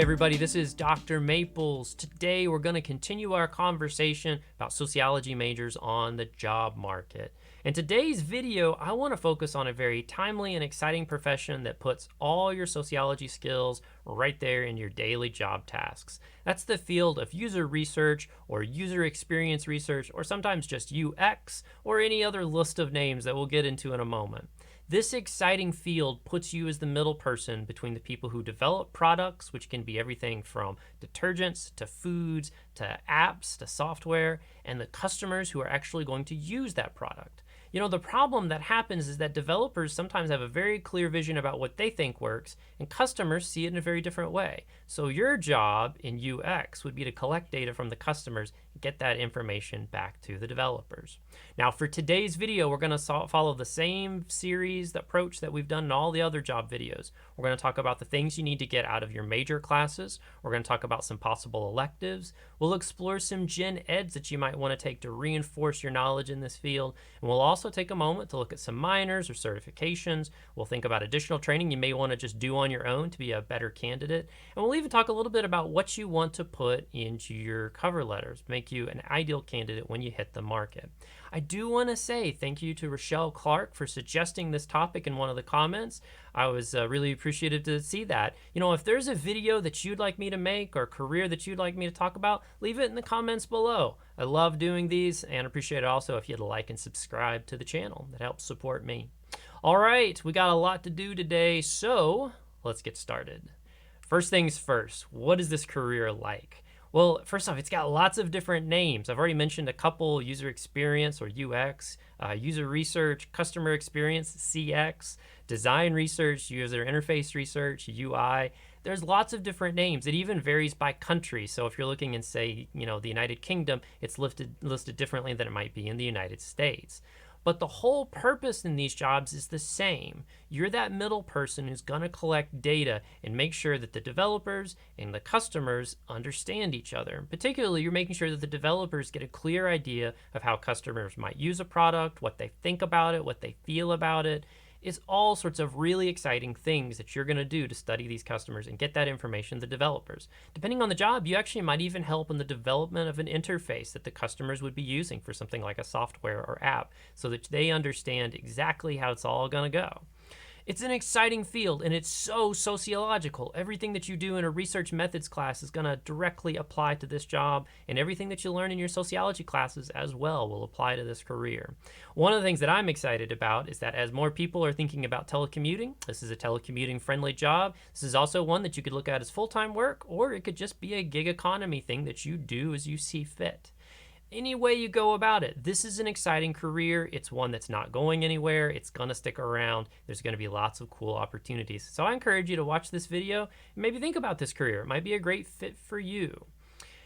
everybody, this is Dr. Maples. Today we're going to continue our conversation about sociology majors on the job market. In today's video, I want to focus on a very timely and exciting profession that puts all your sociology skills right there in your daily job tasks. That's the field of user research or user experience research, or sometimes just UX, or any other list of names that we'll get into in a moment. This exciting field puts you as the middle person between the people who develop products, which can be everything from detergents to foods to apps to software, and the customers who are actually going to use that product. You know, the problem that happens is that developers sometimes have a very clear vision about what they think works, and customers see it in a very different way. So your job in UX would be to collect data from the customers and get that information back to the developers. Now, for today's video, we're going to follow the same series approach that we've done in all the other job videos. We're going to talk about the things you need to get out of your major classes. We're going to talk about some possible electives. We'll explore some gen eds that you might want to take to reinforce your knowledge in this field. And we'll also take a moment to look at some minors or certifications. We'll think about additional training you may want to just do on your own to be a better candidate. And we'll even talk a little bit about what you want to put into your cover letters, make you an ideal candidate when you hit the market. I do want to say thank you to Rochelle Clark for suggesting this topic in one of the comments. I was really appreciative to see that. You know, if there's a video that you'd like me to make or a career that you'd like me to talk about, leave it in the comments below. I love doing these and appreciate it also if you'd like and subscribe to the channel. That helps support me. All right, we got a lot to do today, so let's get started. First things first, what is this career like? Well, first off, it's got lots of different names. I've already mentioned a couple: user experience or UX, user research, customer experience, CX, design research, user interface research, UI. There's lots of different names. It even varies by country. So if you're looking in, say, the United Kingdom, it's listed differently than it might be in the United States. But the whole purpose in these jobs is the same. You're that middle person who's going to collect data and make sure that the developers and the customers understand each other. Particularly, you're making sure that the developers get a clear idea of how customers might use a product, what they think about it, what they feel about it. It's all sorts of really exciting things that you're going to do to study these customers and get that information to the developers. Depending on the job, you actually might even help in the development of an interface that the customers would be using for something like a software or app so that they understand exactly how it's all going to go. It's an exciting field, and it's so sociological. Everything that you do in a research methods class is going to directly apply to this job, and everything that you learn in your sociology classes as well will apply to this career. One of the things that I'm excited about is that as more people are thinking about telecommuting, this is a telecommuting-friendly job. This is also one that you could look at as full-time work, or it could just be a gig economy thing that you do as you see fit. Any way you go about it, this is an exciting career. It's one that's not going anywhere. It's going to stick around. There's going to be lots of cool opportunities. So I encourage you to watch this video and maybe think about this career. It might be a great fit for you.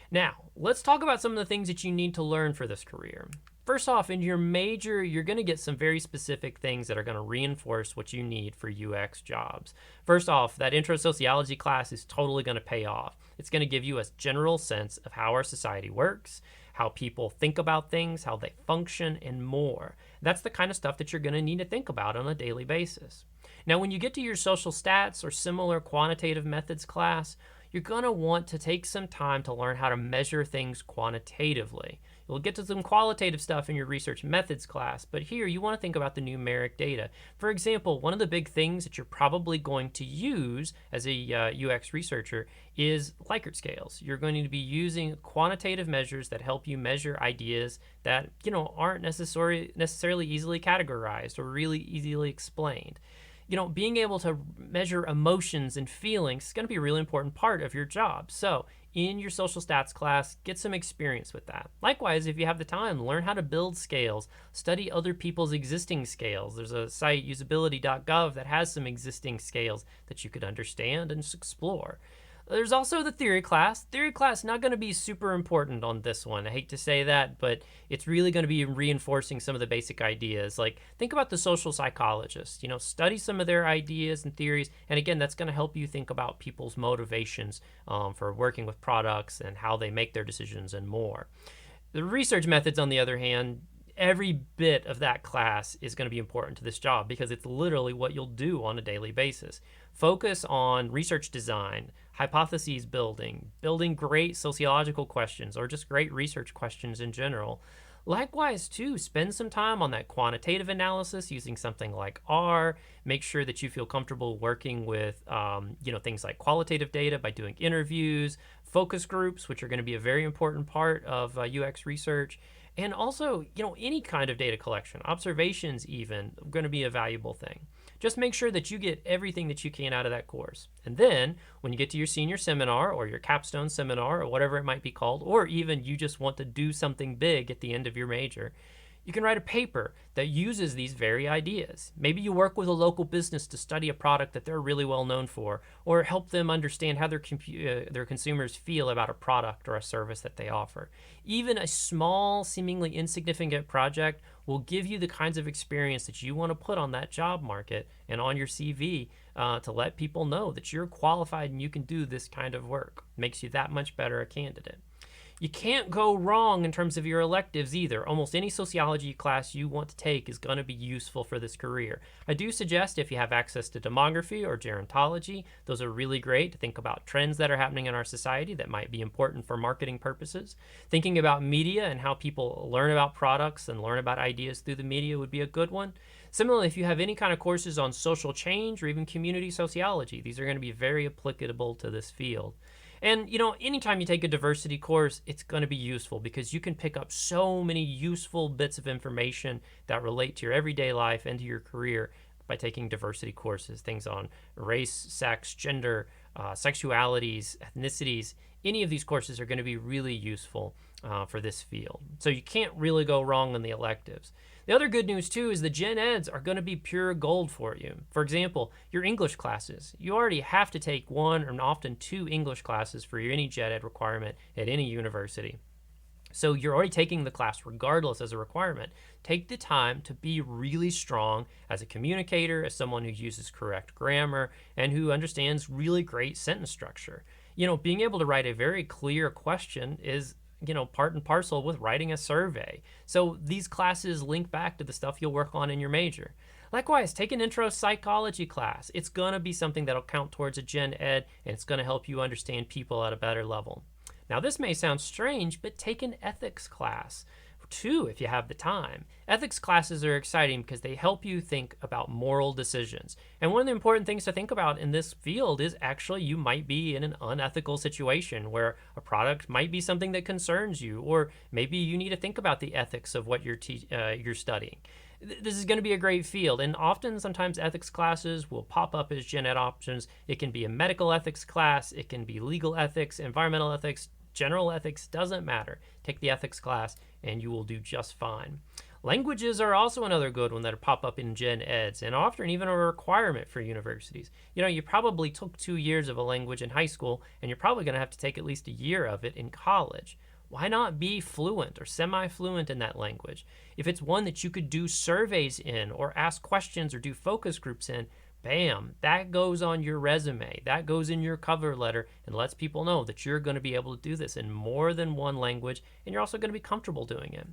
Now, let's talk about some of the things that you need to learn for this career. First off, in your major, you're going to get some very specific things that are going to reinforce what you need for UX jobs. First off, that intro sociology class is totally going to pay off. It's going to give you a general sense of how our society works, how people think about things, how they function, and more. That's the kind of stuff that you're going to need to think about on a daily basis. Now, when you get to your social stats or similar quantitative methods class, you're going to want to take some time to learn how to measure things quantitatively. You'll get to some qualitative stuff in your research methods class, but here you want to think about the numeric data. For example, one of the big things that you're probably going to use as a UX researcher is Likert scales. You're going to be using quantitative measures that help you measure ideas that aren't necessarily easily categorized or really easily explained. Being able to measure emotions and feelings is going to be a really important part of your job. So in your social stats class, get some experience with that. Likewise, if you have the time, learn how to build scales, study other people's existing scales. There's a site, usability.gov, that has some existing scales that you could understand and explore. There's also the theory class. Theory class not going to be super important on this one. I hate to say that, but it's really going to be reinforcing some of the basic ideas. Like, think about the social psychologists. Study some of their ideas and theories. And again, that's going to help you think about people's motivations for working with products and how they make their decisions and more. The research methods, on the other hand, every bit of that class is going to be important to this job because it's literally what you'll do on a daily basis. Focus on research design, hypotheses building, building great sociological questions, or just great research questions in general. Likewise, too, spend some time on that quantitative analysis using something like R. Make sure that you feel comfortable working with, things like qualitative data by doing interviews, focus groups, which are going to be a very important part of UX research, and also, any kind of data collection, observations even, are going to be a valuable thing. Just make sure that you get everything that you can out of that course. And then when you get to your senior seminar or your capstone seminar or whatever it might be called, or even you just want to do something big at the end of your major, you can write a paper that uses these very ideas. Maybe you work with a local business to study a product that they're really well known for, or help them understand how their consumers feel about a product or a service that they offer. Even a small, seemingly insignificant project will give you the kinds of experience that you want to put on that job market and on your CV to let people know that you're qualified and you can do this kind of work. Makes you that much better a candidate. You can't go wrong in terms of your electives either. Almost any sociology class you want to take is going to be useful for this career. I do suggest if you have access to demography or gerontology, those are really great to think about trends that are happening in our society that might be important for marketing purposes. Thinking about media and how people learn about products and learn about ideas through the media would be a good one. Similarly, if you have any kind of courses on social change or even community sociology, these are going to be very applicable to this field. And, anytime you take a diversity course, it's going to be useful because you can pick up so many useful bits of information that relate to your everyday life and to your career by taking diversity courses, things on race, sex, gender, sexualities, ethnicities. Any of these courses are going to be really useful for this field. So you can't really go wrong on the electives. The other good news, too, is the gen eds are going to be pure gold for you. For example, your English classes. You already have to take one or often two English classes for any gen ed requirement at any university. So you're already taking the class regardless as a requirement. Take the time to be really strong as a communicator, as someone who uses correct grammar, and who understands really great sentence structure. Being able to write a very clear question is part and parcel with writing a survey. So these classes link back to the stuff you'll work on in your major. Likewise, take an intro psychology class. It's going to be something that'll count towards a gen ed, and it's going to help you understand people at a better level. Now, this may sound strange, but take an ethics class too if you have the time. Ethics classes are exciting because they help you think about moral decisions. And one of the important things to think about in this field is actually you might be in an unethical situation where a product might be something that concerns you, or maybe you need to think about the ethics of what you're studying. This is going to be a great field, and often sometimes ethics classes will pop up as gen ed options. It can be a medical ethics class, it can be legal ethics, environmental ethics, general ethics, doesn't matter. Take the ethics class and you will do just fine. Languages are also another good one that pop up in gen eds and often even a requirement for universities. You probably took 2 years of a language in high school, and you're probably going to have to take at least a year of it in college. Why not be fluent or semi-fluent in that language? If it's one that you could do surveys in or ask questions or do focus groups in, bam, that goes on your resume. That goes in your cover letter and lets people know that you're going to be able to do this in more than one language, and you're also going to be comfortable doing it.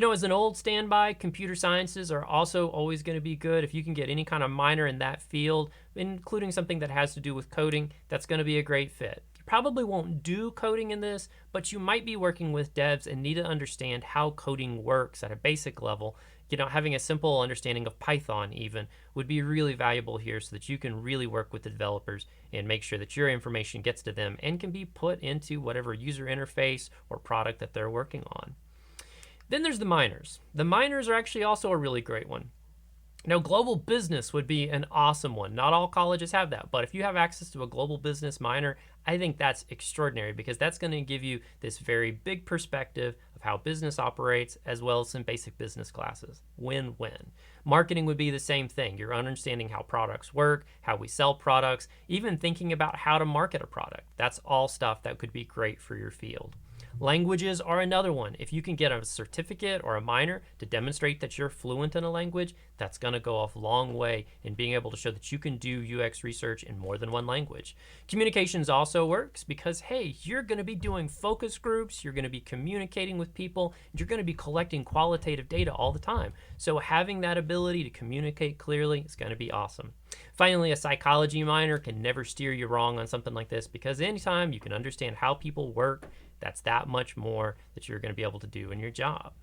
As an old standby, computer sciences are also always going to be good. If you can get any kind of minor in that field, including something that has to do with coding, that's going to be a great fit. You probably won't do coding in this, but you might be working with devs and need to understand how coding works at a basic level. Having a simple understanding of Python even would be really valuable here so that you can really work with the developers and make sure that your information gets to them and can be put into whatever user interface or product that they're working on. Then there's the minors. The minors are actually also a really great one. Now, global business would be an awesome one. Not all colleges have that, but if you have access to a global business minor, I think that's extraordinary because that's going to give you this very big perspective of how business operates, as well as some basic business classes. Win-win. Marketing would be the same thing. You're understanding how products work, how we sell products, even thinking about how to market a product. That's all stuff that could be great for your field. Languages are another one. If you can get a certificate or a minor to demonstrate that you're fluent in a language, that's going to go a long way in being able to show that you can do UX research in more than one language. Communications also works because, hey, you're going to be doing focus groups, you're going to be communicating with people, and you're going to be collecting qualitative data all the time. So having that ability to communicate clearly is going to be awesome. Finally, a psychology minor can never steer you wrong on something like this, because anytime you can understand how people work, that's that much more that you're going to be able to do in your job.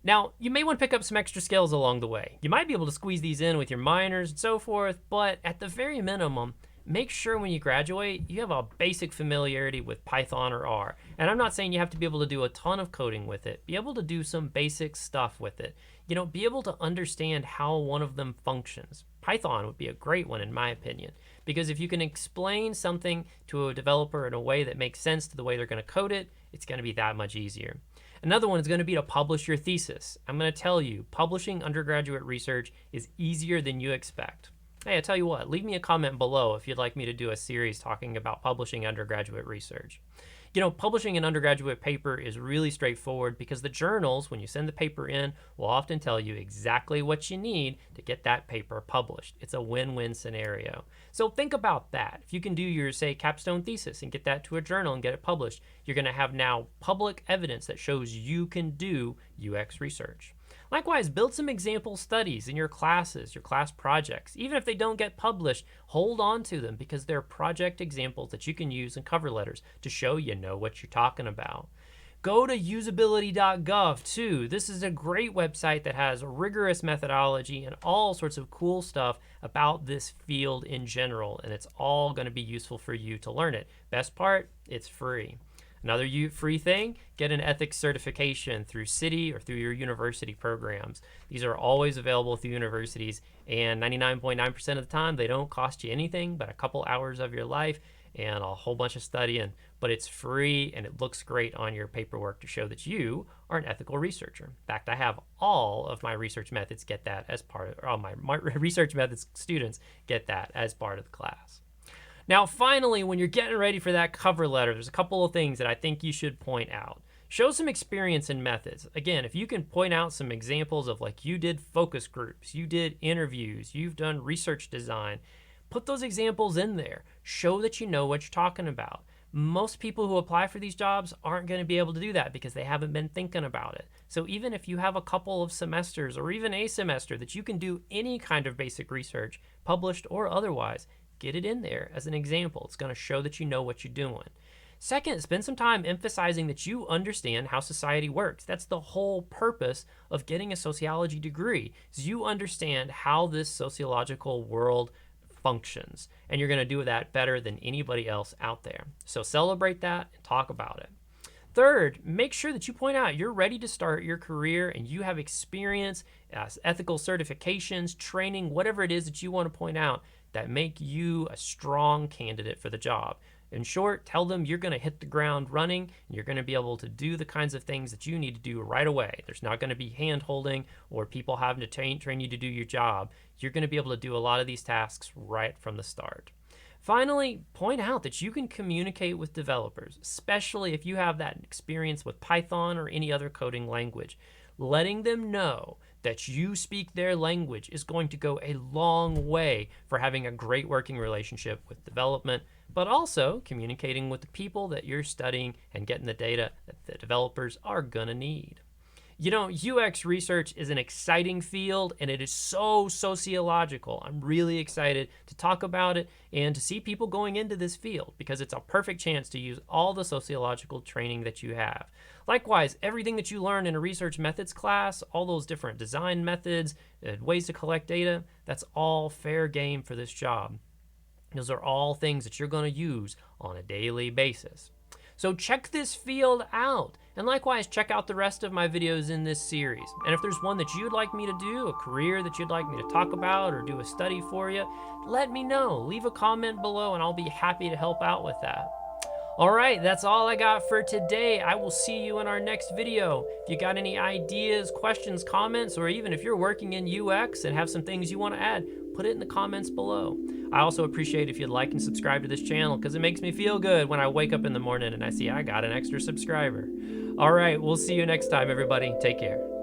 Now, you may want to pick up some extra skills along the way. You might be able to squeeze these in with your minors and so forth, but at the very minimum, make sure when you graduate, you have a basic familiarity with Python or R. And I'm not saying you have to be able to do a ton of coding with it. Be able to do some basic stuff with it. Be able to understand how one of them functions. Python would be a great one in my opinion, because if you can explain something to a developer in a way that makes sense to the way they're going to code it, it's going to be that much easier. Another one is going to be to publish your thesis. I'm going to tell you, publishing undergraduate research is easier than you expect. Hey, I tell you what, leave me a comment below if you'd like me to do a series talking about publishing undergraduate research. Publishing an undergraduate paper is really straightforward because the journals, when you send the paper in, will often tell you exactly what you need to get that paper published. It's a win-win scenario. So think about that. If you can do your, say, capstone thesis and get that to a journal and get it published, you're going to have now public evidence that shows you can do UX research. Likewise, build some example studies in your classes, your class projects. Even if they don't get published, hold on to them because they're project examples that you can use in cover letters to show you know what you're talking about. Go to usability.gov too. This is a great website that has rigorous methodology and all sorts of cool stuff about this field in general, and it's all going to be useful for you to learn it. Best part, it's free. Another free thing, get an ethics certification through city or through your university programs. These are always available through universities, and 99.9% of the time, they don't cost you anything but a couple hours of your life and a whole bunch of studying, but it's free and it looks great on your paperwork to show that you are an ethical researcher. In fact, I have all of my research methods get that as part of, or all my research methods students get that as part of the class. Now, finally, when you're getting ready for that cover letter, there's a couple of things that I think you should point out. Show some experience in methods. Again, if you can point out some examples of like you did focus groups, you did interviews, you've done research design, put those examples in there. Show that you know what you're talking about. Most people who apply for these jobs aren't going to be able to do that because they haven't been thinking about it. So even if you have a couple of semesters or even a semester that you can do any kind of basic research, published or otherwise, get it in there as an example. It's going to show that you know what you're doing. Second, spend some time emphasizing that you understand how society works. That's the whole purpose of getting a sociology degree, is you understand how this sociological world functions, and you're going to do that better than anybody else out there. So celebrate that and talk about it. Third, make sure that you point out you're ready to start your career and you have experience, ethical certifications, training, whatever it is that you want to point out that make you a strong candidate for the job. In short, tell them you're going to hit the ground running and you're going to be able to do the kinds of things that you need to do right away. There's not going to be hand-holding or people having to train you to do your job. You're going to be able to do a lot of these tasks right from the start. Finally, point out that you can communicate with developers, especially if you have that experience with Python or any other coding language. Letting them know that you speak their language is going to go a long way for having a great working relationship with development, but also communicating with the people that you're studying and getting the data that the developers are gonna need. UX research is an exciting field and it is so sociological. I'm really excited to talk about it and to see people going into this field because it's a perfect chance to use all the sociological training that you have. Likewise, everything that you learn in a research methods class, all those different design methods, ways to collect data, that's all fair game for this job. Those are all things that you're going to use on a daily basis. So check this field out, and likewise check out the rest of my videos in this series. And if there's one that you'd like me to do, a career that you'd like me to talk about or do a study for you, let me know. Leave a comment below and I'll be happy to help out with that. All right, that's all I got for today. I will see you in our next video. If you got any ideas, questions, comments, or even if you're working in UX and have some things you want to add, put it in the comments below. I also appreciate if you'd like and subscribe to this channel because it makes me feel good when I wake up in the morning and I see I got an extra subscriber. All right, we'll see you next time, everybody. Take care.